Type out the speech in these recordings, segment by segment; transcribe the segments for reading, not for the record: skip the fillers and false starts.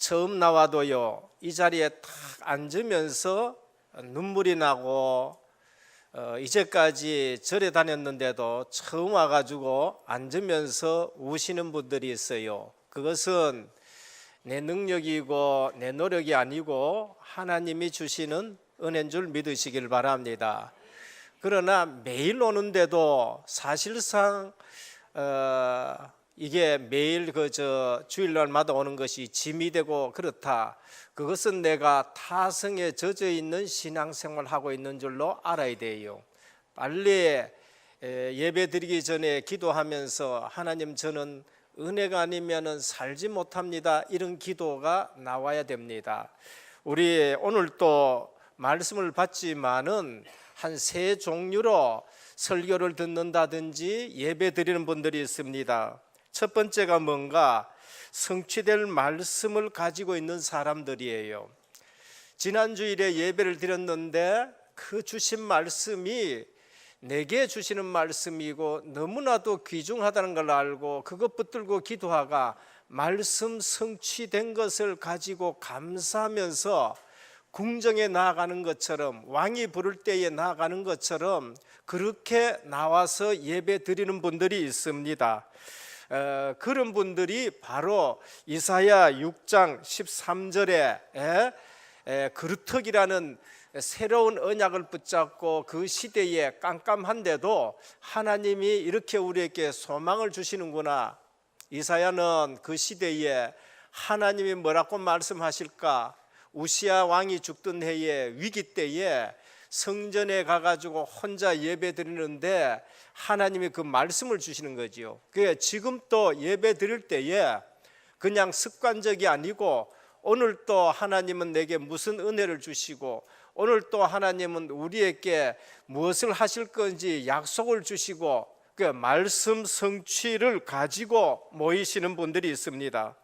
처음 나와도요, 이 자리에 탁 앉으면서 눈물이 나고, 이제까지 절에 다녔는데도 처음 와가지고 앉으면서 우시는 분들이 있어요. 그것은 내 능력이고 내 노력이 아니고 하나님이 주시는 은혜인 줄 믿으시길 바랍니다. 그러나 매일 오는데도 사실상 이게 매일 주일날마다 오는 것이 짐이 되고 그렇다. 그것은 내가 타성에 젖어 있는 신앙생활을 하고 있는 줄로 알아야 돼요. 빨리 예배 드리기 전에 기도하면서 하나님, 저는 은혜가 아니면 살지 못합니다, 이런 기도가 나와야 됩니다. 우리 오늘 또 말씀을 받지만은 한 세 종류로 설교를 듣는다든지 예배 드리는 분들이 있습니다. 첫 번째가 뭔가, 성취될 말씀을 가지고 있는 사람들이에요. 지난 주일에 예배를 드렸는데 그 주신 말씀이 내게 주시는 말씀이고 너무나도 귀중하다는 걸 알고 그것 붙들고 기도하가 말씀 성취된 것을 가지고 감사하면서 궁정에 나아가는 것처럼, 왕이 부를 때에 나아가는 것처럼 그렇게 나와서 예배 드리는 분들이 있습니다. 그런 분들이 바로 이사야 6장 13절에 그루터기라는 새로운 언약을 붙잡고 그 시대에 깜깜한데도 하나님이 이렇게 우리에게 소망을 주시는구나. 이사야는 그 시대에 하나님이 뭐라고 말씀하실까? 우시야 왕이 죽던 해에, 위기 때에 성전에 가가지고 혼자 예배 드리는데 하나님이 그 말씀을 주시는 거지요. 그게 지금 또 예배 드릴 때에 그냥 습관적이 아니고, 오늘 또 하나님은 내게 무슨 은혜를 주시고, 오늘 또 하나님은 우리에게 무엇을 하실 건지 약속을 주시고, 그 말씀 성취를 가지고 모이시는 분들이 있습니다.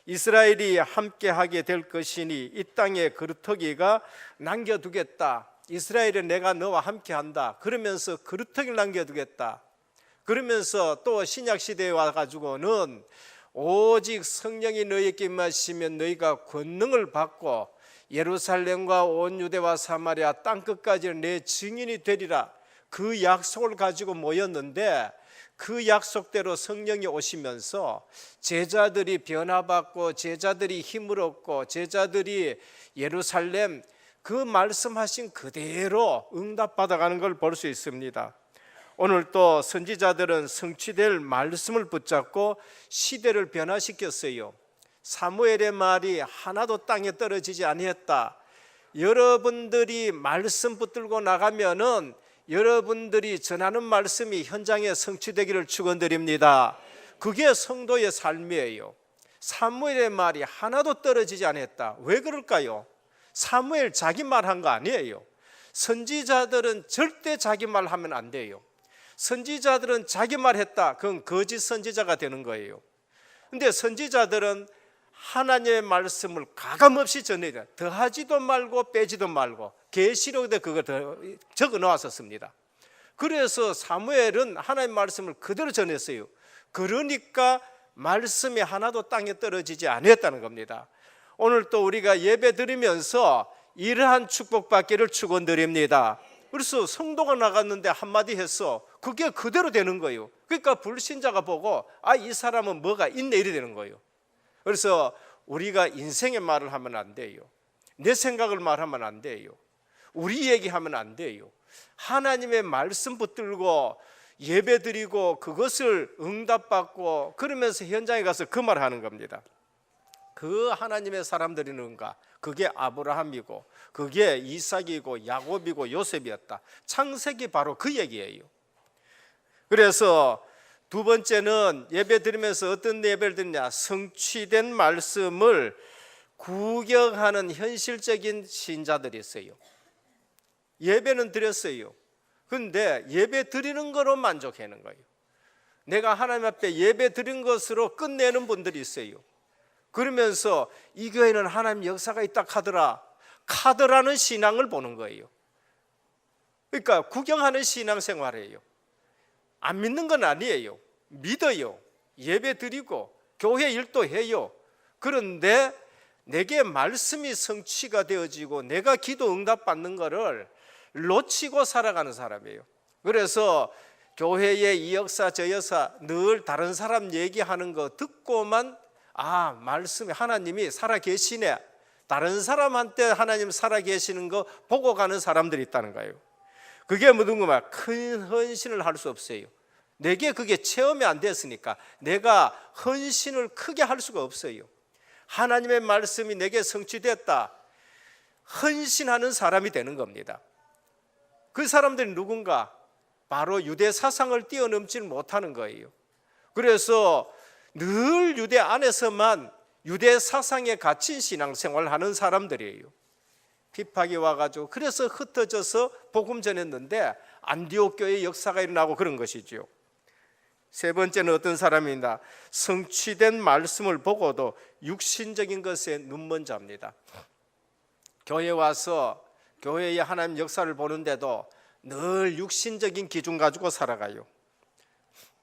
이스라엘이 함께하게 될 것이니 이 땅에 그루터기가 남겨두겠다. 이스라엘에 내가 너와 함께한다. 그러면서 그루터기를 남겨두겠다. 그러면서 또 신약시대에 와가지고는 오직 성령이 너희에게 임하시면 너희가 권능을 받고 예루살렘과 온 유대와 사마리아 땅끝까지 내 증인이 되리라. 그 약속을 가지고 모였는데, 그 약속대로 성령이 오시면서 제자들이 변화받고 제자들이 힘을 얻고 제자들이 예루살렘 그 말씀하신 그대로 응답받아가는 걸 볼 수 있습니다. 오늘 또 선지자들은 성취될 말씀을 붙잡고 시대를 변화시켰어요. 사무엘의 말이 하나도 땅에 떨어지지 아니했다. 여러분들이 말씀 붙들고 나가면은 여러분들이 전하는 말씀이 현장에 성취되기를 축원드립니다. 그게 성도의 삶이에요. 사무엘의 말이 하나도 떨어지지 않았다. 왜 그럴까요? 사무엘 자기 말한 거 아니에요. 선지자들은 절대 자기 말 하면 안 돼요. 선지자들은 자기 말 했다, 그건 거짓 선지자가 되는 거예요. 근데 선지자들은 하나님의 말씀을 가감없이 전해야 돼. 더하지도 말고 빼지도 말고. 계시록에 그거 적어 놓았었습니다. 그래서 사무엘은 하나님의 말씀을 그대로 전했어요. 그러니까 말씀이 하나도 땅에 떨어지지 않았다는 겁니다. 오늘 또 우리가 예배 드리면서 이러한 축복받기를 축원드립니다. 그래서 성도가 나갔는데 한마디 했어. 그게 그대로 되는 거예요. 그러니까 불신자가 보고 이 사람은 뭐가 있네, 이래 되는 거예요. 그래서 우리가 인생의 말을 하면 안 돼요. 내 생각을 말하면 안 돼요. 우리 얘기하면 안 돼요. 하나님의 말씀 붙들고 예배 드리고 그것을 응답받고 그러면서 현장에 가서 그 말 하는 겁니다. 그 하나님의 사람들이 누군가? 그게 아브라함이고 그게 이삭이고 야곱이고 요셉이었다. 창세기 바로 그 얘기예요. 그래서 두 번째는 예배 드리면서 어떤 예배를 드리냐? 성취된 말씀을 구경하는 현실적인 신자들이 있어요. 예배는 드렸어요. 그런데 예배 드리는 거로 만족하는 거예요. 내가 하나님 앞에 예배 드린 것으로 끝내는 분들이 있어요. 그러면서 이 교회는 하나님 역사가 있다 카더라는 신앙을 보는 거예요. 그러니까 구경하는 신앙생활이에요. 안 믿는 건 아니에요. 믿어요. 예배 드리고 교회 일도 해요. 그런데 내게 말씀이 성취가 되어지고 내가 기도 응답받는 것을 놓치고 살아가는 사람이에요. 그래서 교회의 이 역사 저 역사 늘 다른 사람 얘기하는 거 듣고만 말씀이 하나님이 살아계시네, 다른 사람한테 하나님 살아계시는 거 보고 가는 사람들이 있다는 거예요. 그게 누구만 큰 헌신을 할 수 없어요. 내게 그게 체험이 안 됐으니까 내가 헌신을 크게 할 수가 없어요. 하나님의 말씀이 내게 성취됐다, 헌신하는 사람이 되는 겁니다. 그 사람들이 누군가? 바로 유대 사상을 뛰어넘지 못하는 거예요. 그래서 늘 유대 안에서만 유대 사상에 갇힌 신앙생활을 하는 사람들이에요. 핍박이 와가지고 그래서 흩어져서 복음 전했는데 안디옥 교회의 역사가 일어나고 그런 것이죠. 세 번째는 어떤 사람입니다. 성취된 말씀을 보고도 육신적인 것에 눈먼 자입니다. 교회에 와서 교회의 하나님 역사를 보는데도 늘 육신적인 기준 가지고 살아가요.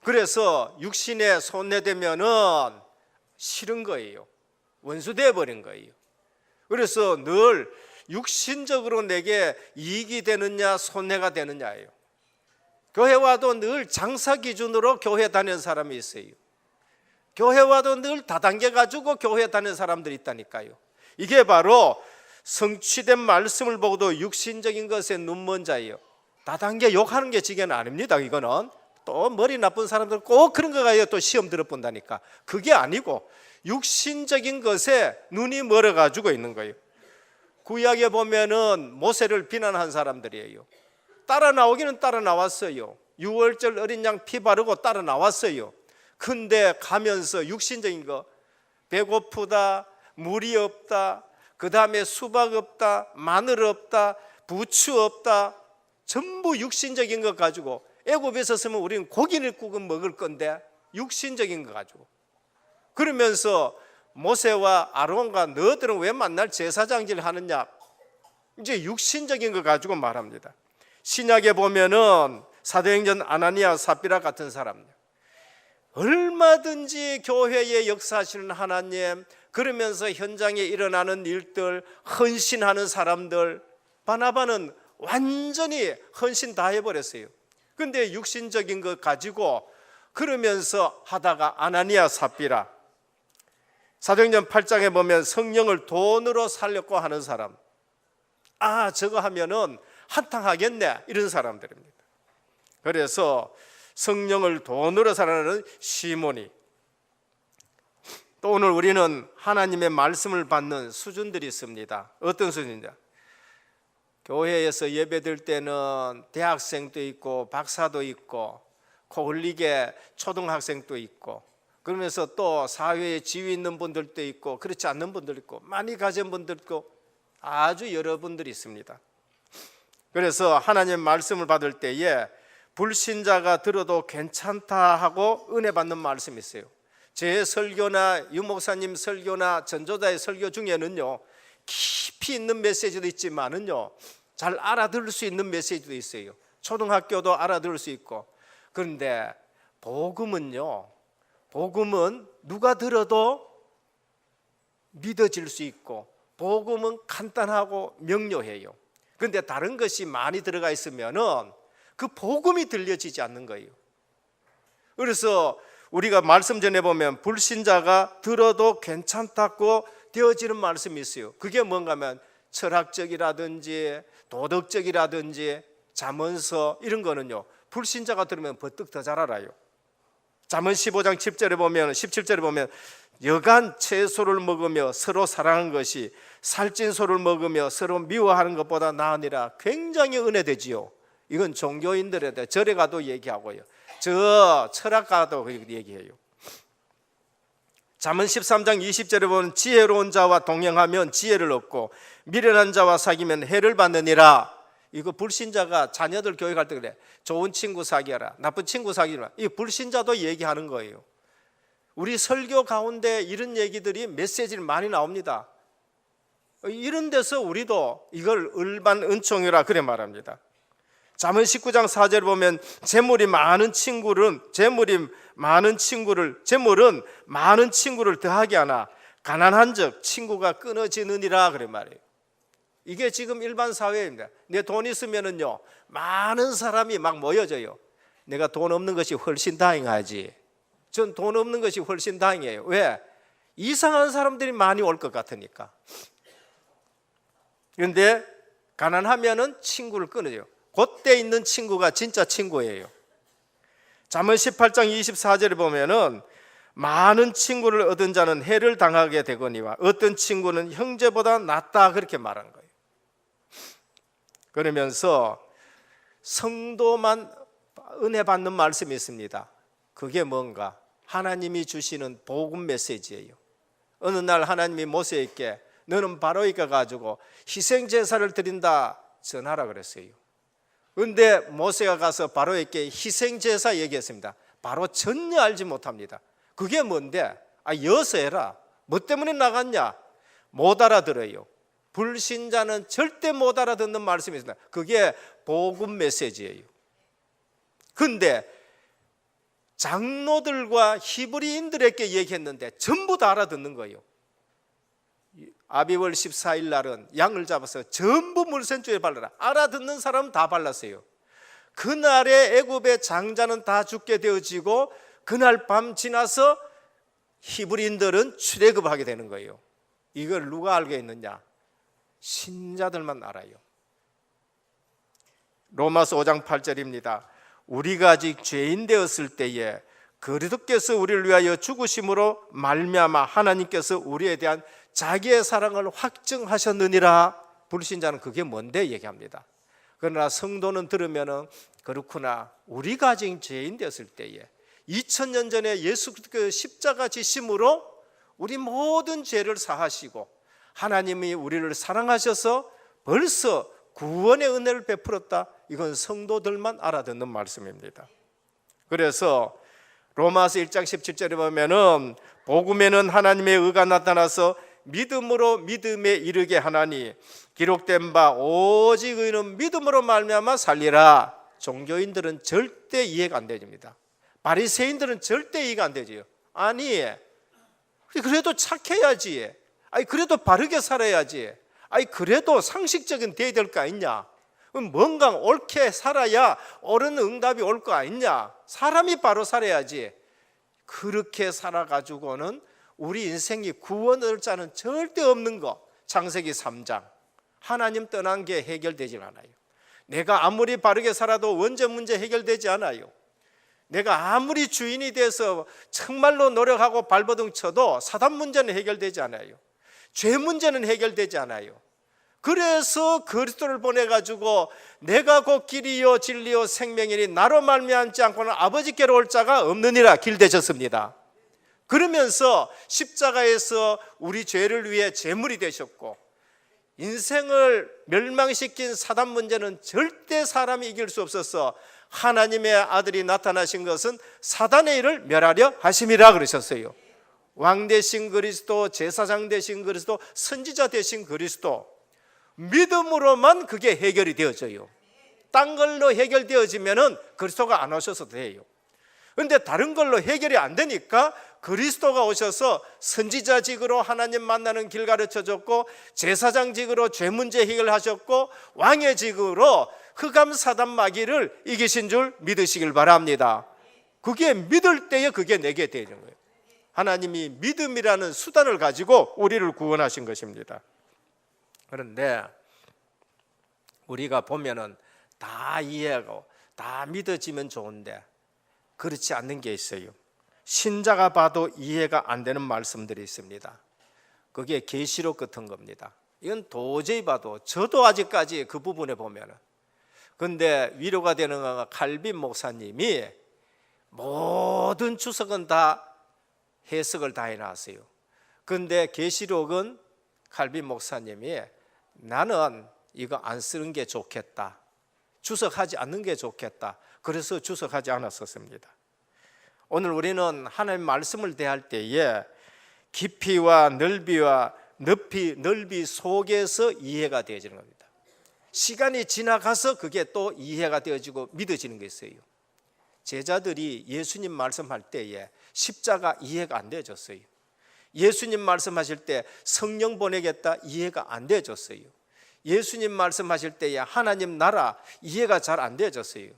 그래서 육신에 손해되면은 싫은 거예요. 원수되어 버린 거예요. 그래서 늘 육신적으로 내게 이익이 되느냐 손해가 되느냐예요. 교회 와도 늘 장사 기준으로 교회 다니는 사람이 있어요. 교회 와도 늘 다단계 가지고 교회 다니는 사람들이 있다니까요. 이게 바로 성취된 말씀을 보고도 육신적인 것에 눈먼 자예요. 다단계 욕하는 게 지게는 아닙니다. 이거는 또 머리 나쁜 사람들 꼭 그런 거 가요. 또 시험 들어본다니까. 그게 아니고 육신적인 것에 눈이 멀어가지고 있는 거예요. 구약에 보면은 모세를 비난한 사람들이에요. 따라 나오기는 따라 나왔어요. 6월절 어린 양 피 바르고 따라 나왔어요. 근데 가면서 육신적인 거, 배고프다, 물이 없다, 그 다음에 수박 없다, 마늘 없다, 부추 없다, 전부 육신적인 것 가지고, 애굽에 있었으면 우리는 고기를 구워 먹을 건데 육신적인 거 가지고 그러면서 모세와 아론과 너희들은 왜 만날 제사장질을 하느냐, 이제 육신적인 거 가지고 말합니다. 신약에 보면은 사도행전 아나니아 삽비라 같은 사람들, 얼마든지 교회에 역사하시는 하나님, 그러면서 현장에 일어나는 일들 헌신하는 사람들, 바나바는 완전히 헌신 다 해버렸어요. 근데 육신적인 것 가지고 그러면서 하다가 아나니아 삽비라, 사도행전 8장에 보면 성령을 돈으로 살렸고 하는 사람, 저거 하면은 한탕하겠네, 이런 사람들입니다. 그래서 성령을 돈으로 살아가는 시몬이, 또 오늘 우리는 하나님의 말씀을 받는 수준들이 있습니다. 어떤 수준이냐? 교회에서 예배드릴 때는 대학생도 있고 박사도 있고 콜리게 초등학생도 있고, 그러면서 또 사회에 지위 있는 분들도 있고 그렇지 않는 분들 있고 많이 가진 분들 있고 아주 여러 분들이 있습니다. 그래서 하나님의 말씀을 받을 때에 불신자가 들어도 괜찮다 하고 은혜 받는 말씀이 있어요. 제 설교나 유 목사님 설교나 전도자의 설교 중에는요, 깊이 있는 메시지도 있지만은요, 잘 알아들을 수 있는 메시지도 있어요. 초등학교도 알아들을 수 있고. 그런데 복음은요, 복음은 누가 들어도 믿어질 수 있고, 복음은 간단하고 명료해요. 그런데 다른 것이 많이 들어가 있으면은 그 복음이 들려지지 않는 거예요. 그래서 우리가 말씀 전에 보면 불신자가 들어도 괜찮다고 되어지는 말씀이 있어요. 그게 뭔가 하면 철학적이라든지 도덕적이라든지 잠언서 이런 거는요, 불신자가 들으면 버뜩 더 잘 알아요. 잠언 15장 10절에 보면 17절에 보면 여간 채소를 먹으며 서로 사랑하는 것이 살찐 소를 먹으며 서로 미워하는 것보다 나으니라. 굉장히 은혜되지요. 이건 종교인들에 절에 가도 얘기하고요, 저 철학가도 얘기해요. 잠언 13장 20절에 보면 지혜로운 자와 동행하면 지혜를 얻고 미련한 자와 사귀면 해를 받느니라. 이거 불신자가 자녀들 교육할 때 그래, 좋은 친구 사귀어라, 나쁜 친구 사귀어라. 이 불신자도 얘기하는 거예요. 우리 설교 가운데 이런 얘기들이 메시지를 많이 나옵니다. 이런 데서 우리도 이걸 을반 은총이라 그래 말합니다. 잠언 19장 4절에 보면 재물은 많은 친구를 더하게 하나 가난한 적 친구가 끊어지느니라 그래 말이에요. 이게 지금 일반 사회입니다. 내 돈 있으면은요 많은 사람이 막 모여져요. 내가 돈 없는 것이 훨씬 다행하지. 전 돈 없는 것이 훨씬 다행이에요. 왜? 이상한 사람들이 많이 올 것 같으니까. 그런데 가난하면은 친구를 끊어요. 그때 있는 친구가 진짜 친구예요. 잠언 18장 24절에 보면은 많은 친구를 얻은 자는 해를 당하게 되거니와 어떤 친구는 형제보다 낫다 그렇게 말한 거예요. 그러면서 성도만 은혜 받는 말씀이 있습니다. 그게 뭔가? 하나님이 주시는 복음 메시지예요. 어느 날 하나님이 모세에게 너는 바로에게 가지고 희생 제사를 드린다 전하라 그랬어요. 그런데 모세가 가서 바로에게 희생 제사 얘기했습니다. 바로 전혀 알지 못합니다. 그게 뭔데? 여서 해라. 뭐 때문에 나갔냐? 못 알아들어요. 불신자는 절대 못 알아듣는 말씀이 있습니다. 그게 복음 메시지예요. 그런데 장로들과 히브리인들에게 얘기했는데 전부 다 알아듣는 거예요. 아비월 14일 날은 양을 잡아서 전부 물센주에 발라라. 알아듣는 사람은 다 발랐어요. 그날에 애굽의 장자는 다 죽게 되어지고 그날 밤 지나서 히브리인들은 출애굽하게 되는 거예요. 이걸 누가 알게 있느냐? 신자들만 알아요. 로마서 5장 8절입니다. 우리가 아직 죄인 되었을 때에 그리스도께서 우리를 위하여 죽으심으로 말미암아 하나님께서 우리에 대한 자기의 사랑을 확증하셨느니라. 불신자는 그게 뭔데 얘기합니다. 그러나 성도는 들으면은 그렇구나. 우리가 아직 죄인 되었을 때에 2000년 전에 예수 그리스도의 십자가 지심으로 우리 모든 죄를 사하시고 하나님이 우리를 사랑하셔서 벌써 구원의 은혜를 베풀었다. 이건 성도들만 알아듣는 말씀입니다. 그래서 로마서 1장 17절에 보면은 복음에는 하나님의 의가 나타나서 믿음으로 믿음에 이르게 하나니 기록된 바 오직 의는 믿음으로 말미암아 살리라. 종교인들은 절대 이해가 안 됩니다. 바리새인들은 절대 이해가 안 되지요. 아니 그래도 착해야지. 그래도 바르게 살아야지. 그래도 상식적인 돼야 될 거 아니냐. 뭔가 옳게 살아야 옳은 응답이 올 거 아니냐. 사람이 바로 살아야지. 그렇게 살아가지고는 우리 인생이 구원을 자는 절대 없는 거. 창세기 3장 하나님 떠난 게 해결되질 않아요. 내가 아무리 바르게 살아도 원죄 문제 해결되지 않아요. 내가 아무리 주인이 돼서 정말로 노력하고 발버둥 쳐도 사단 문제는 해결되지 않아요. 죄 문제는 해결되지 않아요. 그래서 그리스도를 보내가지고 내가 곧 길이요 진리요 생명이니 나로 말미암지 않고는 아버지께로 올 자가 없느니라 길 되셨습니다. 그러면서 십자가에서 우리 죄를 위해 제물이 되셨고 인생을 멸망시킨 사단 문제는 절대 사람이 이길 수 없어서 하나님의 아들이 나타나신 것은 사단의 일을 멸하려 하심이라 그러셨어요. 왕 되신 그리스도, 제사장 되신 그리스도, 선지자 되신 그리스도, 믿음으로만 그게 해결이 되어져요. 딴 걸로 해결되어지면은 그리스도가 안 오셔도 돼요. 그런데 다른 걸로 해결이 안 되니까 그리스도가 오셔서 선지자직으로 하나님 만나는 길 가르쳐줬고 제사장직으로 죄 문제 해결하셨고 왕의 직으로 흑암 사단 마귀를 이기신 줄 믿으시길 바랍니다. 그게 믿을 때에 그게 내게 되는 거예요. 하나님이 믿음이라는 수단을 가지고 우리를 구원하신 것입니다. 그런데 우리가 보면은 다 이해하고 다 믿어지면 좋은데 그렇지 않는 게 있어요. 신자가 봐도 이해가 안 되는 말씀들이 있습니다. 그게 계시록 같은 겁니다. 이건 도저히 봐도 저도 아직까지 그 부분에 보면은 근데 위로가 되는 거가 칼빈 목사님이 모든 주석은 다 해석을 다 해놨어요. 그런데 계시록은 칼빈 목사님이 나는 이거 안 쓰는 게 좋겠다. 주석하지 않는 게 좋겠다. 그래서 주석하지 않았었습니다. 오늘 우리는 하나님의 말씀을 대할 때에 깊이와 넓이와 넓이 속에서 이해가 되어지는 겁니다. 시간이 지나가서 그게 또 이해가 되어지고 믿어지는 게 있어요. 제자들이 예수님 말씀할 때에 십자가 이해가 안 되어졌어요. 예수님 말씀하실 때 성령 보내겠다 이해가 안 되어졌어요. 예수님 말씀하실 때에 하나님 나라 이해가 잘 안 되어졌어요.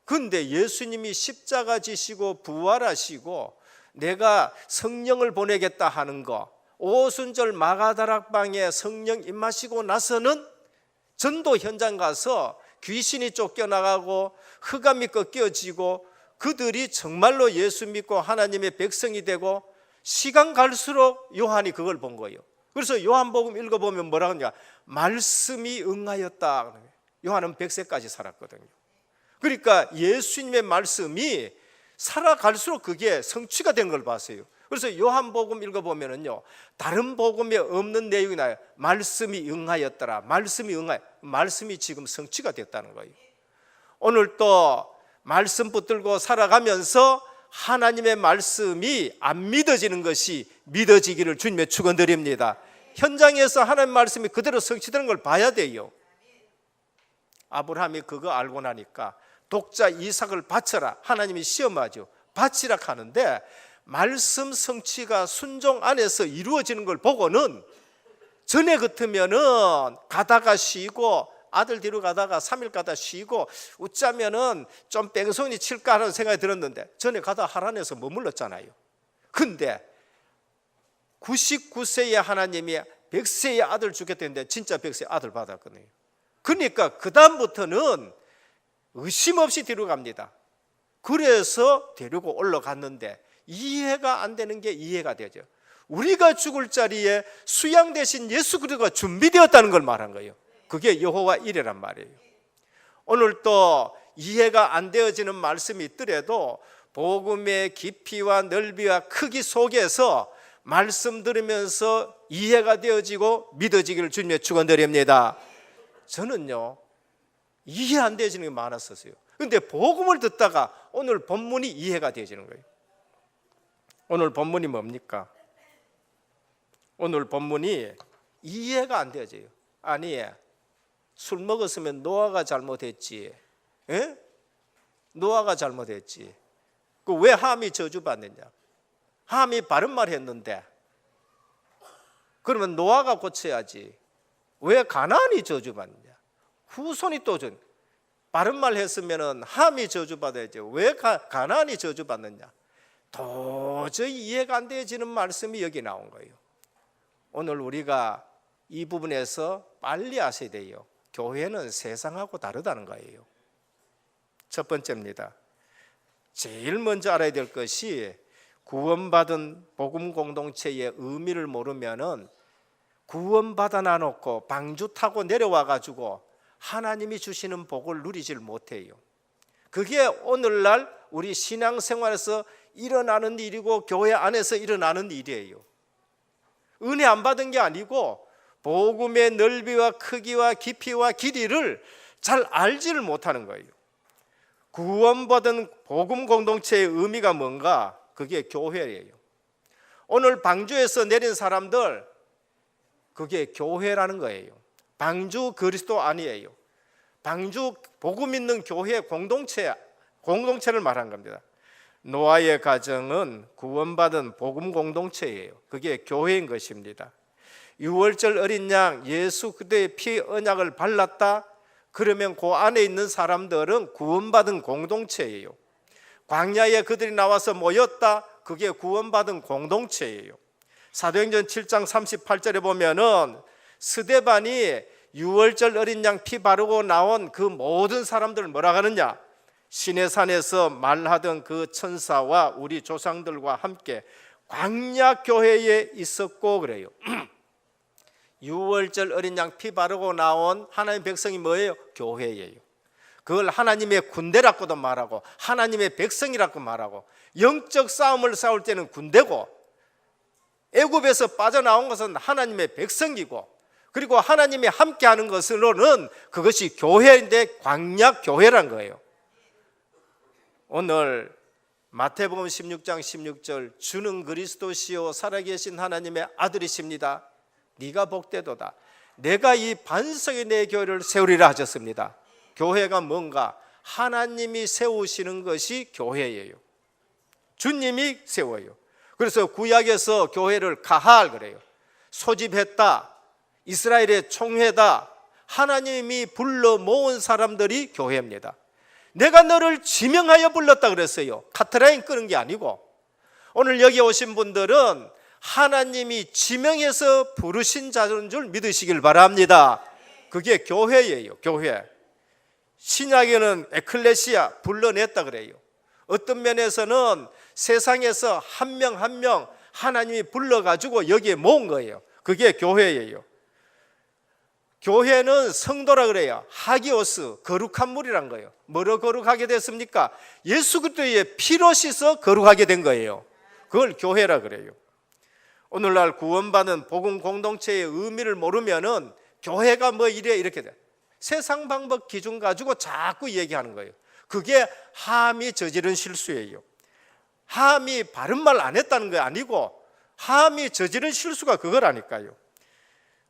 그런데 예수님이 십자가 지시고 부활하시고 내가 성령을 보내겠다 하는 거, 오순절 마가다락방에 성령 임하시고 나서는 전도 현장 가서 귀신이 쫓겨나가고 흑암이 꺾여지고 그들이 정말로 예수 믿고 하나님의 백성이 되고 시간 갈수록 요한이 그걸 본 거예요. 그래서 요한복음 읽어보면 뭐라고 하냐, 말씀이 응하였다. 요한은 100세까지 살았거든요. 그러니까 예수님의 말씀이 살아갈수록 그게 성취가 된 걸 봤어요. 그래서 요한복음 읽어보면요, 다른 복음에 없는 내용이 나요. 말씀이 응하였더라. 말씀이 지금 성취가 됐다는 거예요. 오늘 또 말씀 붙들고 살아가면서 하나님의 말씀이 안 믿어지는 것이 믿어지기를 주님의 축원드립니다. 현장에서 하나님의 말씀이 그대로 성취되는 걸 봐야 돼요. 아브라함이 그거 알고 나니까 독자 이삭을 바쳐라, 하나님이 시험하죠. 바치라 하는데 말씀 성취가 순종 안에서 이루어지는 걸 보고는 전에 같으면은 가다가 쉬고 아들 뒤로 가다가 3일 가다 쉬고 웃자면은 좀 뺑소니 칠까 하는 생각이 들었는데 전에 가다 하란에서 머물렀잖아요. 근데 99세의 하나님이 100세의 아들 주겠다는데 진짜 100세의 아들 받았거든요. 그러니까 그 다음부터는 의심 없이 뒤로 갑니다. 그래서 데리고 올라갔는데 이해가 안 되는 게 이해가 되죠. 우리가 죽을 자리에 수양 대신 예수 그리스도가 준비되었다는 걸 말한 거예요. 그게 여호와 이레란 말이에요. 오늘 또 이해가 안 되어지는 말씀이 있더라도 복음의 깊이와 넓이와 크기 속에서 말씀 들으면서 이해가 되어지고 믿어지기를 주님의 축원드립니다. 저는요, 이해 안 되어지는 게 많았었어요. 그런데 복음을 듣다가 오늘 본문이 이해가 되어지는 거예요. 오늘 본문이 뭡니까? 오늘 본문이 이해가 안 되어져요. 아니, 술 먹었으면 노아가 잘못했지. 에? 노아가 잘못했지. 그 왜 함이 저주받느냐? 함이 바른 말 했는데 그러면 노아가 고쳐야지. 왜 가나안이 저주받느냐? 후손이 또 바른 말 했으면 함이 저주받아야지. 왜 가나안이 저주받느냐? 도저히 이해가 안 되어지는 말씀이 여기 나온 거예요. 오늘 우리가 이 부분에서 빨리 아셔야 돼요. 교회는 세상하고 다르다는 거예요. 첫 번째입니다. 제일 먼저 알아야 될 것이 구원받은 복음 공동체의 의미를 모르면은 구원받아 놔놓고 방주 타고 내려와 가지고 하나님이 주시는 복을 누리질 못해요. 그게 오늘날 우리 신앙생활에서 일어나는 일이고 교회 안에서 일어나는 일이에요. 은혜 안 받은 게 아니고 복음의 넓이와 크기와 깊이와 길이를 잘 알지를 못하는 거예요. 구원받은 복음 공동체의 의미가 뭔가? 그게 교회예요. 오늘 방주에서 내린 사람들, 그게 교회라는 거예요. 방주 그리스도 아니에요. 방주 복음 있는 교회 공동체를 말한 겁니다. 노아의 가정은 구원받은 복음 공동체예요. 그게 교회인 것입니다. 유월절 어린 양 예수 그리스도의 피 언약을 발랐다, 그러면 그 안에 있는 사람들은 구원받은 공동체예요. 광야에 그들이 나와서 모였다, 그게 구원받은 공동체예요. 사도행전 7장 38절에 보면은 스데반이 유월절 어린 양 피 바르고 나온 그 모든 사람들을 뭐라 하느냐? 시내산에서 말하던 그 천사와 우리 조상들과 함께 광야 교회에 있었고 그래요. 유월절 어린 양 피 바르고 나온 하나님의 백성이 뭐예요? 교회예요. 그걸 하나님의 군대라고도 말하고 하나님의 백성이라고 말하고, 영적 싸움을 싸울 때는 군대고 애굽에서 빠져나온 것은 하나님의 백성이고, 그리고 하나님이 함께하는 것으로는 그것이 교회인데 광야 교회란 거예요. 오늘 마태복음 16장 16절 주는 그리스도시요 살아계신 하나님의 아들이십니다. 네가 복되도다. 내가 이 반석의 내 교회를 세우리라 하셨습니다. 교회가 뭔가? 하나님이 세우시는 것이 교회예요. 주님이 세워요. 그래서 구약에서 교회를 가할 그래요. 소집했다, 이스라엘의 총회다, 하나님이 불러 모은 사람들이 교회입니다. 내가 너를 지명하여 불렀다 그랬어요. 카트라인 끄는 게 아니고. 오늘 여기 오신 분들은 하나님이 지명해서 부르신 자인 줄 믿으시길 바랍니다. 그게 교회예요. 교회. 신약에는 에클레시아, 불러냈다 그래요. 어떤 면에서는 세상에서 한 명 한 명 하나님이 불러가지고 여기에 모은 거예요. 그게 교회예요. 교회는 성도라 그래요. 하기오스, 거룩한 물이란 거예요. 뭐로 거룩하게 됐습니까? 예수 그리스도의 피로 씻어 거룩하게 된 거예요. 그걸 교회라 그래요. 오늘날 구원받은 복음 공동체의 의미를 모르면은 교회가 뭐 이래 이렇게 돼. 세상 방법 기준 가지고 자꾸 얘기하는 거예요. 그게 함이 저지른 실수예요. 함이 바른 말 안 했다는 게 아니고 함이 저지른 실수가 그거라니까요.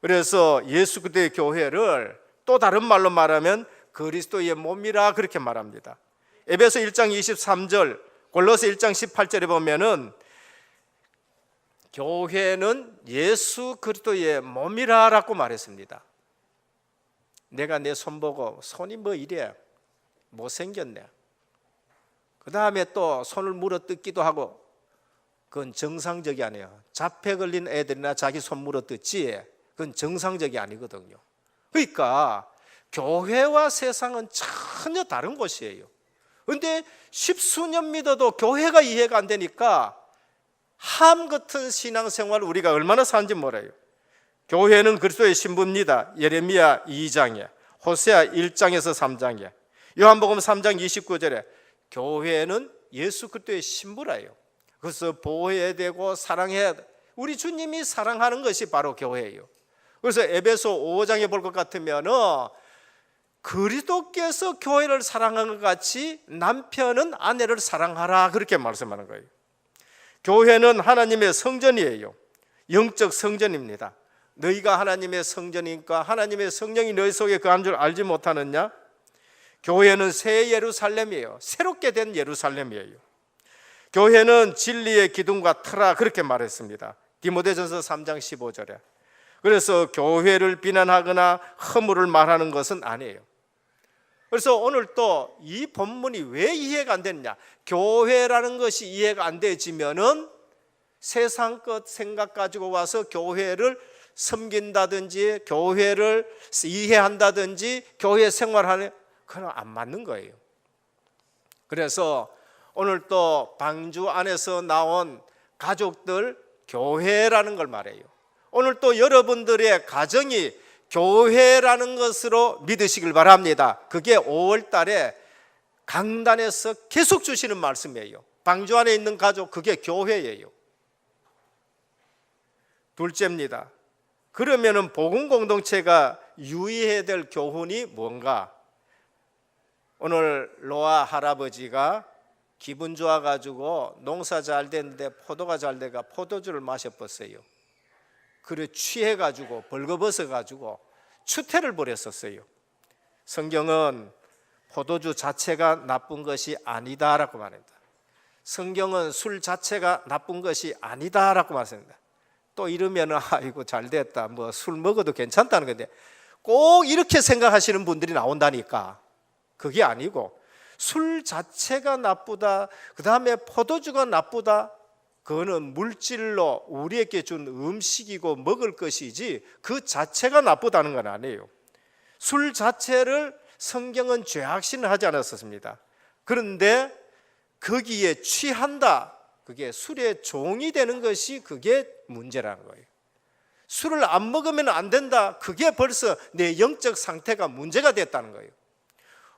그래서 예수 그리스도의 교회를 또 다른 말로 말하면 그리스도의 몸이라 그렇게 말합니다. 에베소 1장 23절, 골로새 1장 18절에 보면은 교회는 예수 그리스도의 몸이라라고 말했습니다. 내가 내 손 보고 손이 뭐 이래 못생겼네. 그 다음에 또 손을 물어뜯기도 하고, 그건 정상적이 아니에요. 잡혀 걸린 애들이나 자기 손 물어뜯지 그건 정상적이 아니거든요. 그러니까 교회와 세상은 전혀 다른 곳이에요. 그런데 십수년 믿어도 교회가 이해가 안 되니까 함 같은 신앙생활을 우리가 얼마나 사는지 몰라요. 교회는 그리스도의 신부입니다. 예레미야 2장에, 호세아 1장에서 3장에, 요한복음 3장 29절에 교회는 예수 그리스도의 신부라요. 그래서 보호해야 되고 사랑해야 돼. 우리 주님이 사랑하는 것이 바로 교회예요. 그래서 에베소 5장에 볼 것 같으면 그리스도께서 교회를 사랑한 것 같이 남편은 아내를 사랑하라 그렇게 말씀하는 거예요. 교회는 하나님의 성전이에요. 영적 성전입니다. 너희가 하나님의 성전이니까 하나님의 성령이 너희 속에 거한 줄 알지 못하느냐? 교회는 새 예루살렘이에요. 새롭게 된 예루살렘이에요. 교회는 진리의 기둥과 터라 그렇게 말했습니다. 디모데전서 3장 15절에. 그래서 교회를 비난하거나 허물을 말하는 것은 아니에요. 그래서 오늘 또 이 본문이 왜 이해가 안 됐냐? 교회라는 것이 이해가 안 되지면은 세상 것 생각 가지고 와서 교회를 섬긴다든지 교회를 이해한다든지 교회 생활하는 그건 안 맞는 거예요. 그래서 오늘 또 방주 안에서 나온 가족들 교회라는 걸 말해요. 오늘 또 여러분들의 가정이 교회라는 것으로 믿으시길 바랍니다. 그게 5월 달에 강단에서 계속 주시는 말씀이에요. 방주 안에 있는 가족, 그게 교회예요. 둘째입니다. 그러면은 복음 공동체가 유의해야 될 교훈이 뭔가? 오늘 로아 할아버지가 기분 좋아가지고 농사 잘 됐는데 포도가 잘 돼가 포도주를 마셔봤어요. 그래 취해가지고 벌거벗어가지고 추태를 벌였었어요. 성경은 포도주 자체가 나쁜 것이 아니다라고 말합니다. 성경은 술 자체가 나쁜 것이 아니다라고 말합니다. 또 이러면 아이고 잘 됐다, 뭐 술 먹어도 괜찮다는 건데 꼭 이렇게 생각하시는 분들이 나온다니까. 그게 아니고 술 자체가 나쁘다, 그 다음에 포도주가 나쁘다, 그거는 물질로 우리에게 준 음식이고 먹을 것이지 그 자체가 나쁘다는 건 아니에요. 술 자체를 성경은 죄악신을 하지 않았습니다. 그런데 거기에 취한다, 그게 술의 종이 되는 것이 그게 문제라는 거예요. 술을 안 먹으면 안 된다, 그게 벌써 내 영적 상태가 문제가 됐다는 거예요.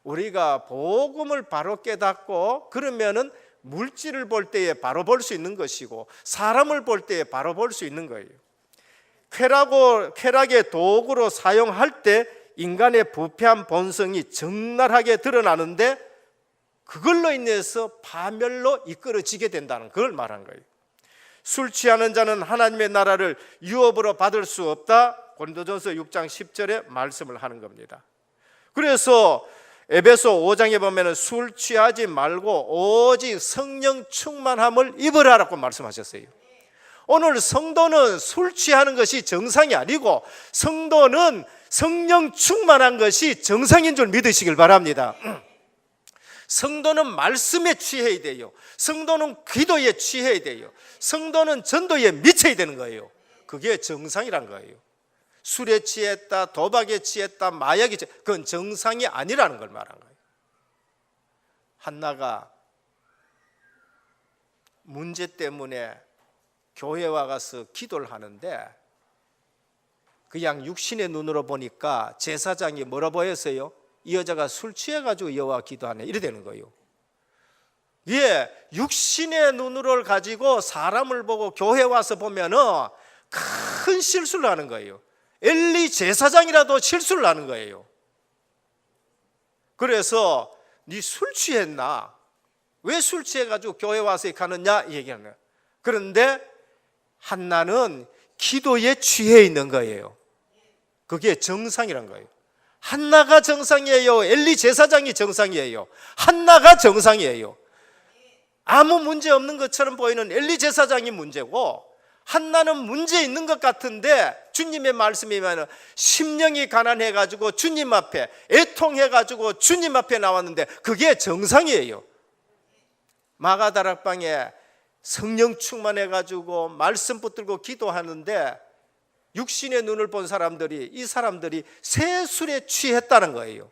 우리가 복음을 바로 깨닫고 그러면은 물질을 볼 때에 바로 볼 수 있는 것이고 사람을 볼 때에 바로 볼 수 있는 거예요. 쾌락의 도구로 사용할 때 인간의 부패한 본성이 적나라하게 드러나는데 그걸로 인해서 파멸로 이끌어지게 된다는 걸 말한 거예요. 술 취하는 자는 하나님의 나라를 유업으로 받을 수 없다, 고린도전서 6장 10절에 말씀을 하는 겁니다. 그래서 에베소 5장에 보면 술 취하지 말고 오직 성령 충만함을 입으라라고 말씀하셨어요. 오늘 성도는 술 취하는 것이 정상이 아니고 성도는 성령 충만한 것이 정상인 줄 믿으시길 바랍니다. 성도는 말씀에 취해야 돼요. 성도는 기도에 취해야 돼요. 성도는 전도에 미쳐야 되는 거예요. 그게 정상이란 거예요. 술에 취했다, 도박에 취했다, 마약에 취했다, 그건 정상이 아니라는 걸 말한 거예요. 한나가 문제 때문에 교회 와가서 기도를 하는데 그냥 육신의 눈으로 보니까 제사장이 뭐라 보였어요? 이 여자가 술 취해가지고 여호와 기도하네 이래 되는 거예요. 예, 육신의 눈으로 가지고 사람을 보고 교회 와서 보면은 큰 실수를 하는 거예요. 엘리 제사장이라도 실수를 하는 거예요. 그래서 네 술 취했나? 왜 술 취해가지고 교회 와서 가느냐? 얘기하는 거예요. 그런데 한나는 기도에 취해 있는 거예요. 그게 정상이란 거예요. 한나가 정상이에요? 엘리 제사장이 정상이에요? 한나가 정상이에요. 아무 문제 없는 것처럼 보이는 엘리 제사장이 문제고 한나는 문제 있는 것 같은데 주님의 말씀이면 심령이 가난해가지고 주님 앞에 애통해가지고 주님 앞에 나왔는데 그게 정상이에요. 마가다락방에 성령 충만해가지고 말씀 붙들고 기도하는데 육신의 눈을 본 사람들이 이 사람들이 새 술에 취했다는 거예요.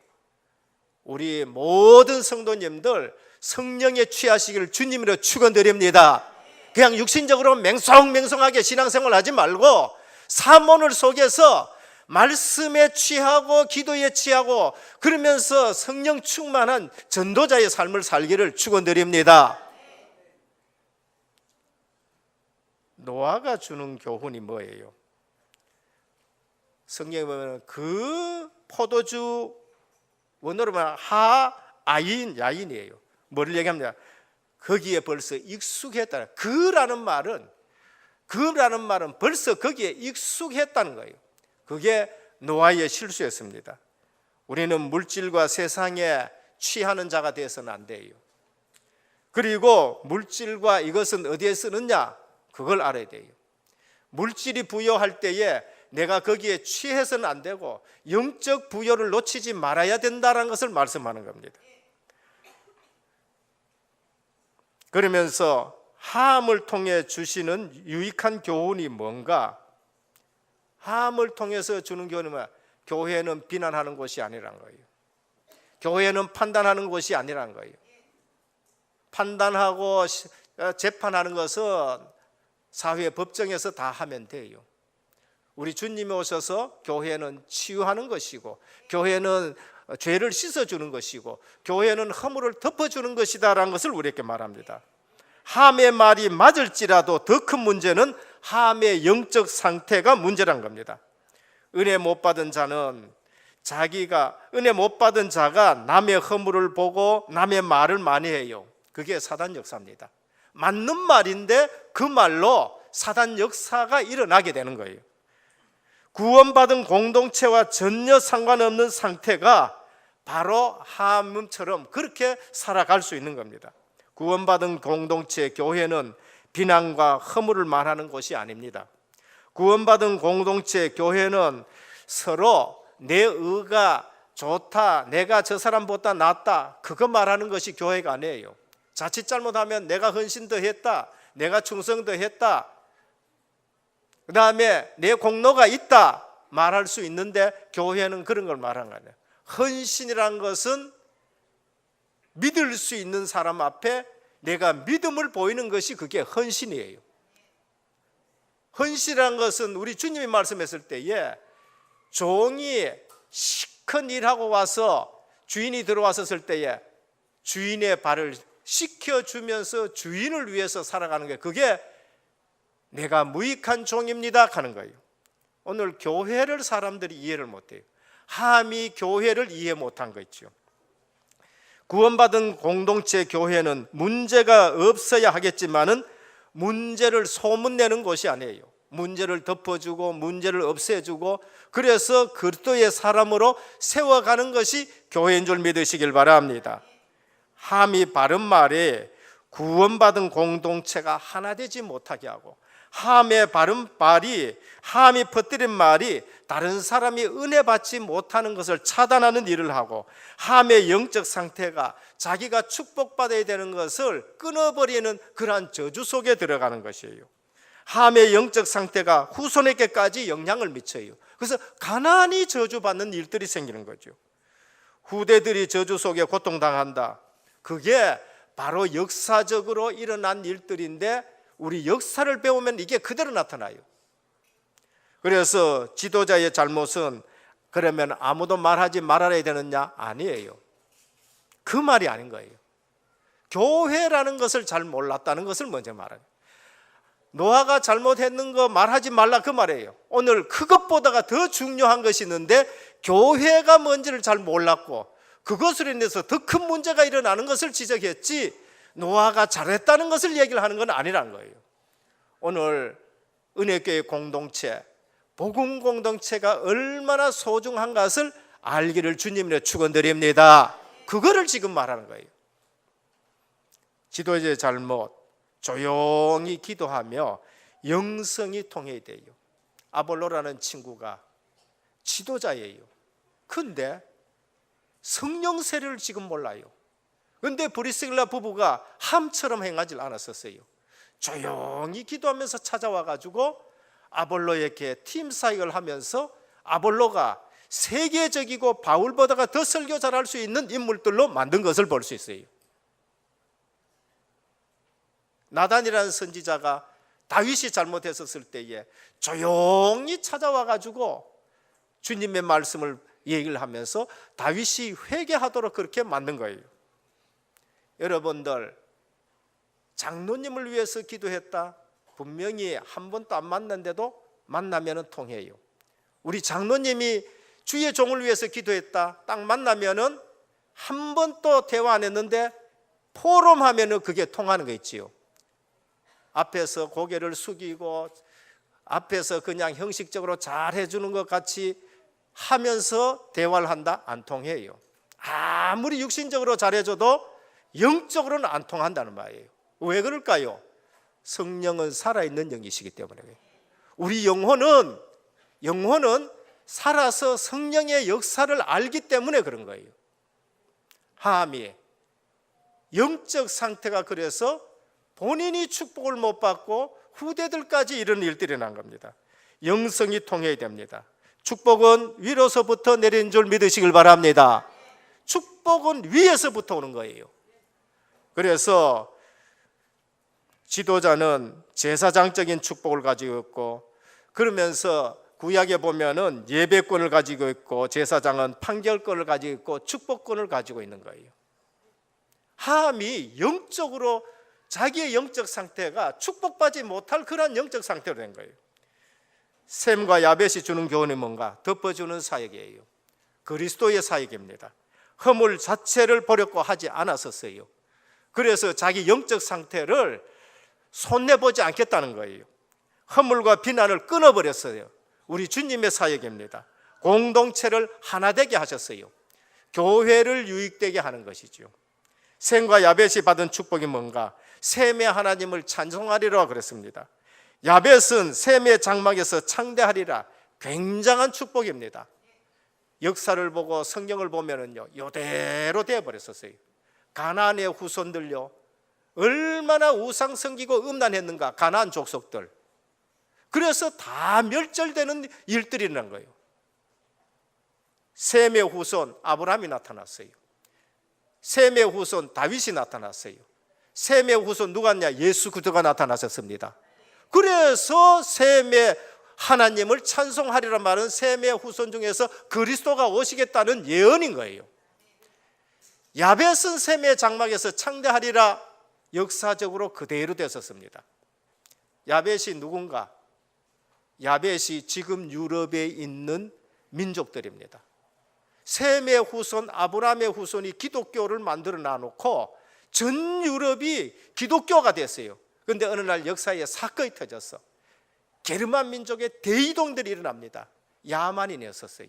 우리 모든 성도님들 성령에 취하시기를 주님으로 축원드립니다. 그냥 육신적으로 맹성맹성하게 신앙생활 하지 말고 사모를 속에서 말씀에 취하고 기도에 취하고 그러면서 성령 충만한 전도자의 삶을 살기를 축원드립니다. 노아가 주는 교훈이 뭐예요? 성경에 보면 그 포도주 원어로 말하면 하아인 야인이에요. 뭐를 얘기합니까? 거기에 벌써 익숙했다는 그라는 말은 벌써 거기에 익숙했다는 거예요. 그게 노아의 실수였습니다. 우리는 물질과 세상에 취하는 자가 되어서는 안 돼요. 그리고 물질과 이것은 어디에 쓰느냐? 그걸 알아야 돼요. 물질이 부여할 때에 내가 거기에 취해서는 안 되고 영적 부여를 놓치지 말아야 된다는 것을 말씀하는 겁니다. 그러면서 하함을 통해 주시는 유익한 교훈이 뭔가? 하함을 통해서 주는 교훈은 뭐야? 교회는 비난하는 곳이 아니란 거예요. 교회는 판단하는 곳이 아니란 거예요. 판단하고 재판하는 것은 사회 법정에서 다 하면 돼요. 우리 주님이 오셔서 교회는 치유하는 것이고 교회는 죄를 씻어주는 것이고 교회는 허물을 덮어주는 것이다라는 것을 우리에게 말합니다. 함의 말이 맞을지라도 더 큰 문제는 함의 영적 상태가 문제란 겁니다. 은혜 못 받은 자는 은혜 못 받은 자가 남의 허물을 보고 남의 말을 많이 해요. 그게 사단 역사입니다. 맞는 말인데 그 말로 사단 역사가 일어나게 되는 거예요. 구원받은 공동체와 전혀 상관없는 상태가 바로 하함처럼 그렇게 살아갈 수 있는 겁니다. 구원받은 공동체, 교회는 비난과 허물을 말하는 곳이 아닙니다. 구원받은 공동체, 교회는 서로 내 의가 좋다, 내가 저 사람보다 낫다, 그거 말하는 것이 교회가 아니에요. 자칫 잘못하면 내가 헌신 더 했다, 내가 충성 더 했다, 그 다음에 내 공로가 있다 말할 수 있는데 교회는 그런 걸 말하는 거 아니에요. 헌신이란 것은 믿을 수 있는 사람 앞에 내가 믿음을 보이는 것이 그게 헌신이에요. 헌신이란 것은 우리 주님이 말씀했을 때에 종이 시큰 일하고 와서 주인이 들어왔었을 때에 주인의 발을 씻겨주면서 주인을 위해서 살아가는 게 그게 내가 무익한 종입니다 하는 거예요. 오늘 교회를 사람들이 이해를 못해요. 함이 교회를 이해 못한 거 있죠. 구원받은 공동체 교회는 문제가 없어야 하겠지만은 문제를 소문내는 곳이 아니에요. 문제를 덮어주고 문제를 없애주고, 그래서 그리스도의 사람으로 세워가는 것이 교회인 줄 믿으시길 바랍니다. 함이 바른 말에 구원받은 공동체가 하나 되지 못하게 하고, 함의 바른 말이, 함이 퍼뜨린 말이 다른 사람이 은혜 받지 못하는 것을 차단하는 일을 하고, 함의 영적 상태가 자기가 축복받아야 되는 것을 끊어버리는 그러한 저주 속에 들어가는 것이에요. 함의 영적 상태가 후손에게까지 영향을 미쳐요. 그래서 가난이 저주받는 일들이 생기는 거죠. 후대들이 저주 속에 고통당한다. 그게 바로 역사적으로 일어난 일들인데, 우리 역사를 배우면 이게 그대로 나타나요. 그래서 지도자의 잘못은 그러면 아무도 말하지 말아야 되느냐? 아니에요. 그 말이 아닌 거예요. 교회라는 것을 잘 몰랐다는 것을 먼저 말해요. 노아가 잘못했는 거 말하지 말라, 그 말이에요. 오늘 그것보다가 더 중요한 것이 있는데, 교회가 뭔지를 잘 몰랐고 그것으로 인해서 더 큰 문제가 일어나는 것을 지적했지, 노아가 잘했다는 것을 얘기를 하는 건 아니라는 거예요. 오늘 은혜교회 공동체, 복음 공동체가 얼마나 소중한 것을 알기를 주님으로 축원드립니다. 그거를 지금 말하는 거예요. 지도자의 잘못, 조용히 기도하며 영성이 통해야 돼요. 아볼로라는 친구가 지도자예요. 근데 성령 세례를 지금 몰라요. 근데 브리스길라 부부가 함처럼 행하지 않았었어요. 조용히 기도하면서 찾아와 가지고 아볼로에게 팀 사역을 하면서, 아볼로가 세계적이고 바울보다가 더 설교 잘할 수 있는 인물들로 만든 것을 볼 수 있어요. 나단이라는 선지자가 다윗이 잘못했었을 때에 조용히 찾아와 가지고 주님의 말씀을 얘기를 하면서 다윗이 회개하도록 그렇게 만든 거예요. 여러분들, 장로님을 위해서 기도했다, 분명히 한 번도 안 만났는데도 만나면 통해요. 우리 장로님이 주의 종을 위해서 기도했다, 딱 만나면 한 번도 대화 안 했는데 포럼하면 그게 통하는 거 있지요. 앞에서 고개를 숙이고 앞에서 그냥 형식적으로 잘 해주는 것 같이 하면서 대화를 한다? 안 통해요. 아무리 육신적으로 잘해줘도 영적으로는 안 통한다는 말이에요. 왜 그럴까요? 성령은 살아있는 영이시기 때문에. 우리 영혼은 살아서 성령의 역사를 알기 때문에 그런 거예요. 함이 영적 상태가 그래서 본인이 축복을 못 받고 후대들까지 이런 일들이 난 겁니다. 영성이 통해야 됩니다. 축복은 위로서부터 내리는 줄 믿으시길 바랍니다. 축복은 위에서부터 오는 거예요. 그래서 지도자는 제사장적인 축복을 가지고 있고, 그러면서 구약에 보면은 예배권을 가지고 있고, 제사장은 판결권을 가지고 있고 축복권을 가지고 있는 거예요. 함이 영적으로 자기의 영적 상태가 축복받지 못할 그런 영적 상태로 된 거예요. 셈과 야벳이 주는 교훈이 뭔가? 덮어주는 사역이에요. 그리스도의 사역입니다. 허물 자체를 버렸고 하지 않았었어요. 그래서 자기 영적 상태를 손내보지 않겠다는 거예요. 허물과 비난을 끊어버렸어요. 우리 주님의 사역입니다. 공동체를 하나 되게 하셨어요. 교회를 유익되게 하는 것이죠. 셈과 야벳이 받은 축복이 뭔가? 셈의 하나님을 찬송하리라 그랬습니다. 야벳은 셈의 장막에서 창대하리라. 굉장한 축복입니다. 역사를 보고 성경을 보면은요, 이대로 되어버렸었어요. 가나안의 후손들요, 얼마나 우상 섬기고 음란했는가, 가나안 족속들. 그래서 다 멸절되는 일들이 일어난 거예요. 셈의 후손 아브라함이 나타났어요. 셈의 후손 다윗이 나타났어요. 셈의 후손 누구냐? 예수 그리스도가 나타나셨습니다. 그래서 셈의 하나님을 찬송하리란 말은 셈의 후손 중에서 그리스도가 오시겠다는 예언인 거예요. 야벳은 셈의 장막에서 창대하리라, 역사적으로 그대로 됐었습니다. 야벳이 누군가? 야벳이 지금 유럽에 있는 민족들입니다. 셈의 후손 아브라함의 후손이 기독교를 만들어 놔놓고 전 유럽이 기독교가 됐어요. 그런데 어느 날 역사에 사건이 터졌어. 게르만 민족의 대이동들이 일어납니다. 야만인이었었어요.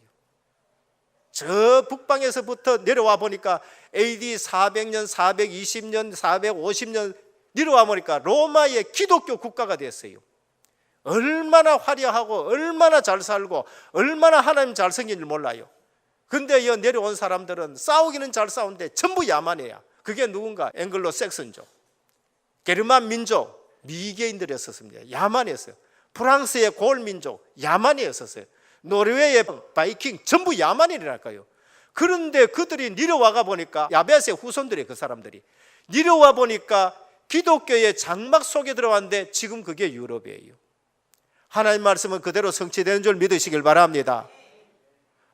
저 북방에서부터 내려와 보니까 AD 400년, 420년, 450년 내려와 보니까 로마의 기독교 국가가 됐어요. 얼마나 화려하고 얼마나 잘 살고 얼마나 하나님 잘 섬긴 줄 몰라요. 근데 이 내려온 사람들은 싸우기는 잘 싸우는데 전부 야만이야. 그게 누군가? 앵글로 섹슨족, 게르만 민족, 미개인들이었습니다. 야만이었어요. 프랑스의 고을 민족, 야만이었어요. 노르웨이의 바이킹, 전부 야만인이랄까요. 그런데 그들이 내려와가 보니까 야베스의 후손들이, 그 사람들이 내려와 보니까 기독교의 장막 속에 들어왔는데 지금 그게 유럽이에요. 하나님 말씀은 그대로 성취되는 줄 믿으시길 바랍니다.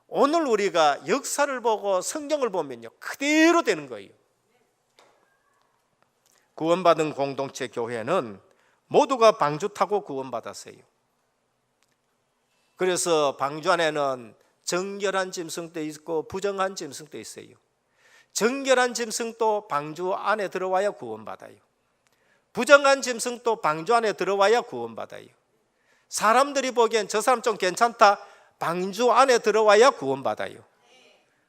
오늘 우리가 역사를 보고 성경을 보면요, 그대로 되는 거예요. 구원받은 공동체 교회는 모두가 방주 타고 구원받았어요. 그래서 방주 안에는 정결한 짐승도 있고 부정한 짐승도 있어요. 정결한 짐승도 방주 안에 들어와야 구원받아요. 부정한 짐승도 방주 안에 들어와야 구원받아요. 사람들이 보기엔 저 사람 좀 괜찮다, 방주 안에 들어와야 구원받아요.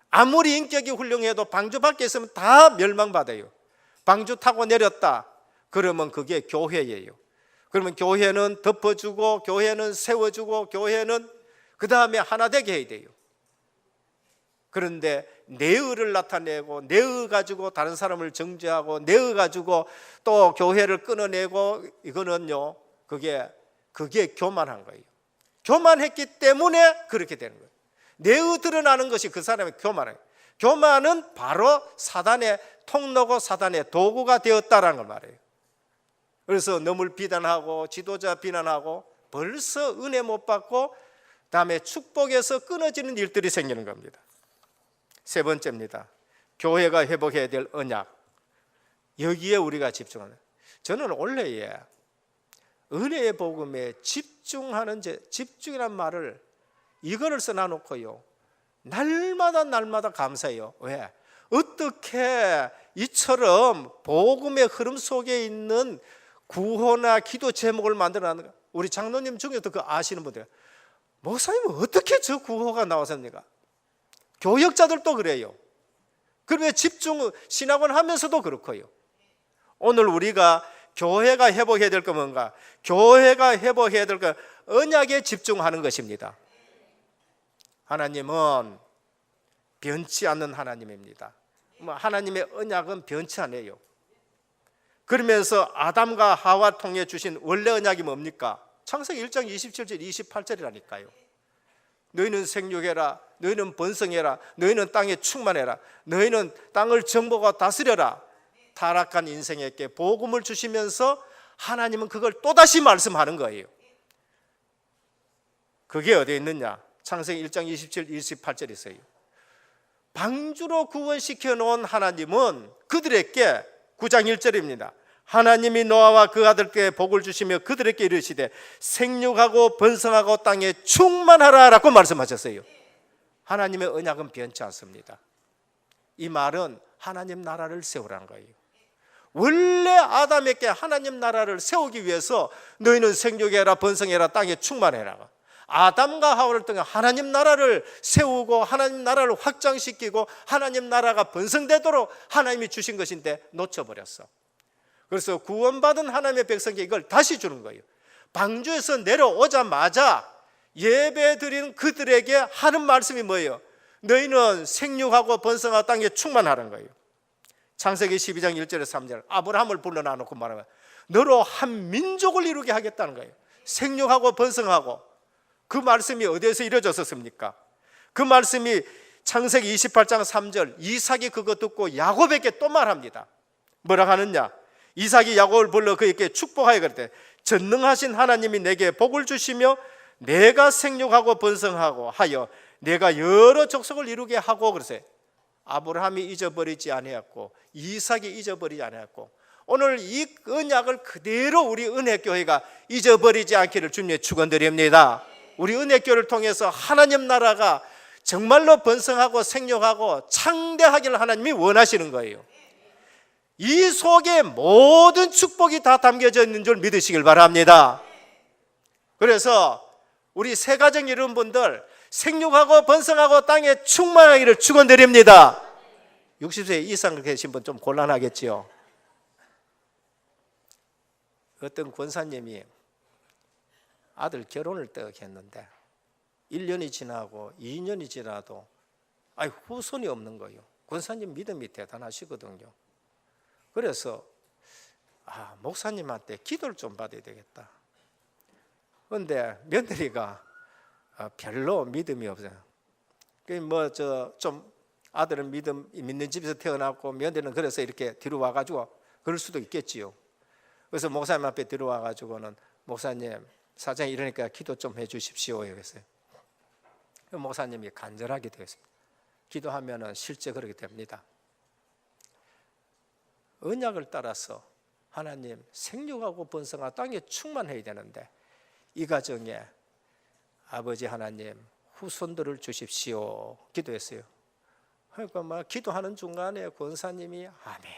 아무리 인격이 훌륭해도 방주 밖에 있으면 다 멸망받아요. 방주 타고 내렸다 그러면 그게 교회예요. 그러면 교회는 덮어주고 교회는 세워주고 교회는 그 다음에 하나 되게 해야 돼요. 그런데 내의를 나타내고 내의 가지고 다른 사람을 정죄하고 내의 가지고 또 교회를 끊어내고, 이거는요, 그게 교만한 거예요. 교만했기 때문에 그렇게 되는 거예요. 내의 드러나는 것이 그 사람의 교만이에요. 교만은 바로 사단의 통로고 사단의 도구가 되었다라는 걸 말해요. 그래서 남을 비난하고 지도자 비난하고 벌써 은혜 못 받고 다음에 축복에서 끊어지는 일들이 생기는 겁니다. 세 번째입니다. 교회가 회복해야 될 언약. 여기에 우리가 집중하는. 저는 원래 은혜의 복음에 집중이란 말을 이거를 써놔놓고요, 날마다 감사해요. 왜? 어떻게 이처럼 복음의 흐름 속에 있는 구호나 기도 제목을 만들어놨는가? 우리 장로님 중에도 그 아시는 분들, 목사님은 어떻게 저 구호가 나왔습니까? 교역자들도 그래요. 그러면 신학원 하면서도 그렇고요. 오늘 우리가 교회가 회복해야 될 건 뭔가? 교회가 회복해야 될 건 언약에 집중하는 것입니다. 하나님은 변치 않는 하나님입니다. 하나님의 언약은 변치 않아요. 그러면서 아담과 하와 통해 주신 원래 언약이 뭡니까? 창세기 1장 27절 28절이라니까요. 너희는 생육해라, 너희는 번성해라, 너희는 땅에 충만해라, 너희는 땅을 정복하고 다스려라. 타락한 인생에게 복음을 주시면서 하나님은 그걸 또다시 말씀하는 거예요. 그게 어디에 있느냐? 창세기 1장 27, 28절에 있어요. 방주로 구원시켜 놓은 하나님은 그들에게 9장 1절입니다. 하나님이 노아와 그 아들께 복을 주시며 그들에게 이르시되 생육하고 번성하고 땅에 충만하라 라고 말씀하셨어요. 하나님의 언약은 변치 않습니다. 이 말은 하나님 나라를 세우라는 거예요. 원래 아담에게 하나님 나라를 세우기 위해서 너희는 생육해라, 번성해라, 땅에 충만해라. 아담과 하와를 통해 하나님 나라를 세우고 하나님 나라를 확장시키고 하나님 나라가 번성되도록 하나님이 주신 것인데 놓쳐버렸어. 그래서 구원받은 하나님의 백성에게 이걸 다시 주는 거예요. 방주에서 내려오자마자 예배 드린 그들에게 하는 말씀이 뭐예요? 너희는 생육하고 번성하고 땅에 충만하는 거예요. 창세기 12장 1절에서 3절 아브라함을 불러놔놓고 말하면 너로 한 민족을 이루게 하겠다는 거예요. 생육하고 번성하고. 그 말씀이 어디에서 이루어졌었습니까? 그 말씀이 창세기 28장 3절 이삭이 그거 듣고 야곱에게 또 말합니다. 뭐라 하느냐? 이삭이 야곱을 불러 그에게 축복하여 그랬대. 전능하신 하나님이 내게 복을 주시며 내가 생육하고 번성하고 하여 내가 여러 족속을 이루게 하고 그러세요. 아브라함이 잊어버리지 아니했고 이삭이 잊어버리지 아니했고 오늘 이 언약을 그대로 우리 은혜교회가 잊어버리지 않기를 주님의 축원드립니다. 우리 은혜교회를 통해서 하나님 나라가 정말로 번성하고 생육하고 창대하기를 하나님이 원하시는 거예요. 이 속에 모든 축복이 다 담겨져 있는 줄 믿으시길 바랍니다. 그래서 우리 새가정 여러분들 생육하고 번성하고 땅에 충만하기를 축원드립니다. 60세 이상 계신 분 좀 곤란하겠지요. 어떤 권사님이 아들 결혼을 딱 했는데 1년이 지나고 2년이 지나도 후손이 없는 거예요. 권사님 믿음이 대단하시거든요. 그래서 목사님한테 기도를 좀 받아야 되겠다. 그런데 며느리가 별로 믿음이 없어요. 좀 아들은 믿는 집에서 태어났고 며느리는 그래서 이렇게 뒤로 와가지고 그럴 수도 있겠지요. 그래서 목사님 앞에 들어와가지고는 목사님 사정이 이러니까 기도 좀 해주십시오. 그랬어요. 목사님이 간절하게 되었습니다. 기도하면은 실제 그렇게 됩니다. 언약을 따라서 하나님 생육하고 번성하고 땅에 충만해야 되는데 이 가정에 아버지 하나님 후손들을 주십시오 기도했어요. 그러니까 막 기도하는 중간에 권사님이 아멘.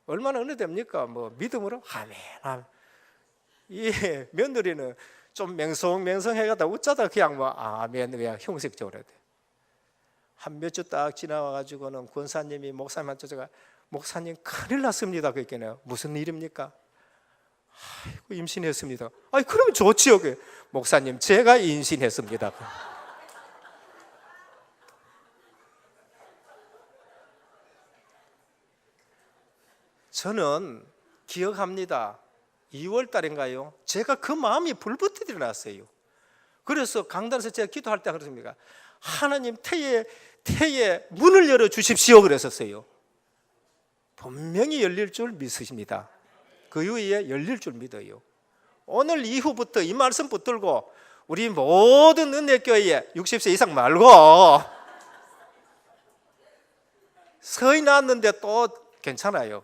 얼마나 은혜됩니까? 믿음으로 아멘. 이 며느리는 좀 맹성해가다 웃자다 그냥 아멘 그냥 형식적으로 해야 돼. 한 몇 주 딱 지나와가지고는 권사님이 목사님한테 제가 목사님 큰일 났습니다. 그랬겠네요. 무슨 일입니까? 아이고 임신했습니다. 그러면 좋지요. 목사님 제가 임신했습니다. 저는 기억합니다. 2월 달인가요? 제가 그 마음이 불붙어 일어났어요. 그래서 강단에서 제가 기도할 때 그렇습니까? 하나님 태에 문을 열어 주십시오 그랬었어요. 분명히 열릴 줄 믿으십니다. 그 이후에 열릴 줄 믿어요. 오늘 이후부터 이 말씀 붙들고 우리 모든 은혜교회에 60세 이상 말고 서희 낳았는데 또 괜찮아요.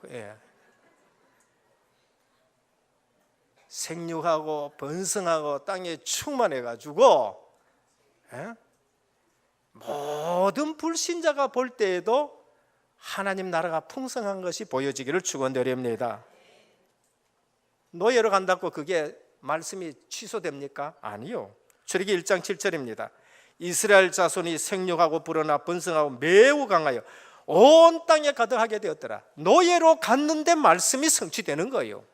생육하고 번성하고 땅에 충만해가지고 모든 불신자가 볼 때에도 하나님 나라가 풍성한 것이 보여지기를 축원드립니다. 노예로 간다고 그게 말씀이 취소됩니까? 아니요. 출애기 1장 7절입니다. 이스라엘 자손이 생육하고 불어나 번성하고 매우 강하여 온 땅에 가득하게 되었더라. 노예로 갔는데 말씀이 성취되는 거예요.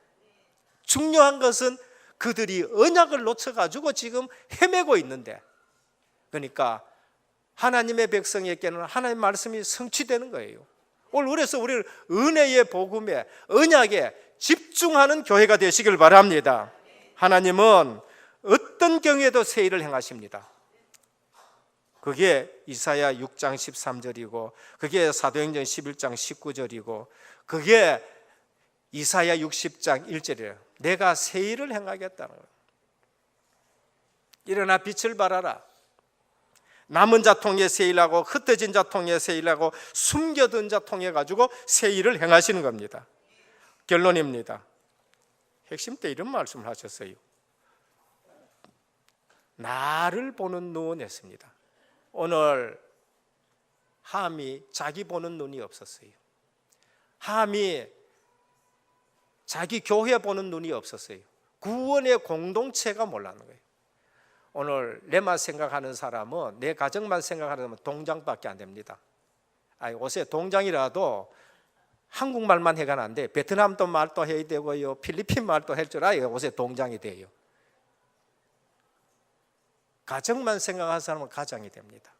중요한 것은 그들이 언약을 놓쳐가지고 지금 헤매고 있는데, 그러니까 하나님의 백성에게는 하나님의 말씀이 성취되는 거예요. 오늘 그래서 우리를 은혜의 복음에 언약에 집중하는 교회가 되시길 바랍니다. 하나님은 어떤 경우에도 새 일을 행하십니다. 그게 이사야 6장 13절이고 그게 사도행전 11장 19절이고 그게 이사야 60장 1절이에요. 내가 새 일을 행하겠다는 거예요. 일어나 빛을 발하라. 남은 자 통해 새 일하고 흩어진 자 통해 새 일하고 숨겨둔 자 통해 가지고 새 일을 행하시는 겁니다. 결론입니다. 핵심 때 이런 말씀을 하셨어요. 나를 보는 눈 했습니다. 오늘 함이 자기 보는 눈이 없었어요. 함이 자기 교회 보는 눈이 없었어요. 구원의 공동체가 몰랐는 거예요. 오늘 내만 생각하는 사람은, 내 가정만 생각하는 사람은 동장밖에 안 됩니다. 요새 동장이라도 한국말만 해가 안 돼. 베트남도 말도 해야 되고요, 필리핀 말도 할 줄 알아요. 요새 동장이 돼요. 가정만 생각하는 사람은 가장이 됩니다.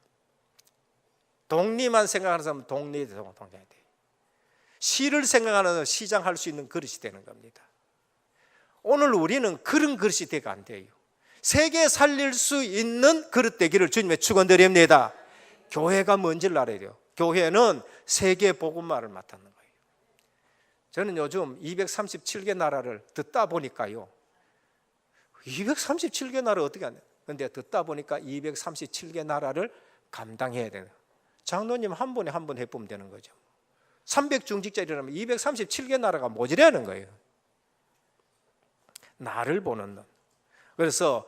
독리만 생각하는 사람은 동장이 돼요. 시를 생각하는 사람은 시장할 수 있는 그릇이 되는 겁니다. 오늘 우리는 그런 그릇이 되가 안 돼요. 세계 살릴 수 있는 그릇 되기를 주님의 축원드립니다. 교회가 뭔지를 알아야 돼요. 교회는 세계 복음화를 맡았는 거예요. 저는 요즘 237개 나라를 듣다 보니까요, 237개 나라를 어떻게 하냐. 그런데 듣다 보니까 237개 나라를 감당해야 돼요. 장로님 한 번에 한 번 해보면 되는 거죠. 300중직자이라면 237개 나라가 모자라는 거예요. 나를 보는 눈. 그래서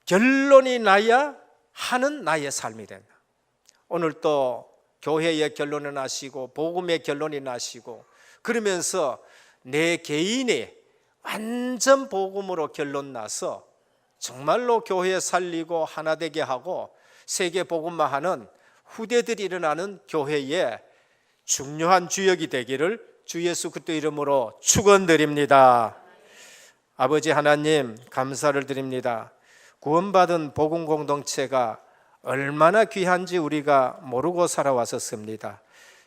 결론이 나야 하는 나의 삶이 된다. 오늘 또 교회의 결론이 나시고 복음의 결론이 나시고 그러면서 내 개인이 완전 복음으로 결론 나서 정말로 교회 살리고 하나 되게 하고 세계 복음화하는 후대들이 일어나는 교회의 중요한 주역이 되기를 주 예수 그리스도 이름으로 축원드립니다. 아버지 하나님, 감사를 드립니다. 구원받은 복음 공동체가 얼마나 귀한지 우리가 모르고 살아왔었습니다.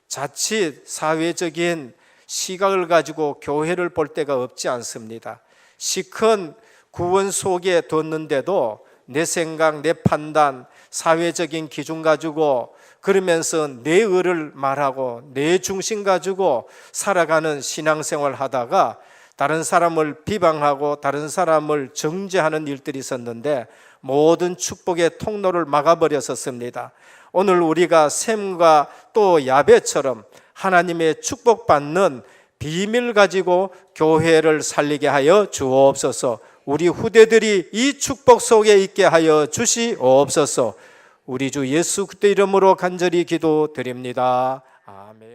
자칫 사회적인 시각을 가지고 교회를 볼 데가 없지 않습니다. 시큰 구원 속에 뒀는데도 내 생각, 내 판단, 사회적인 기준 가지고 그러면서 내 의를 말하고 내 중심 가지고 살아가는 신앙생활 하다가 다른 사람을 비방하고 다른 사람을 정죄하는 일들이 있었는데 모든 축복의 통로를 막아버렸었습니다. 오늘 우리가 셈과 또 야베처럼 하나님의 축복받는 비밀 가지고 교회를 살리게 하여 주옵소서. 우리 후대들이 이 축복 속에 있게 하여 주시옵소서. 우리 주 예수 그리스도 이름으로 간절히 기도드립니다. 아멘.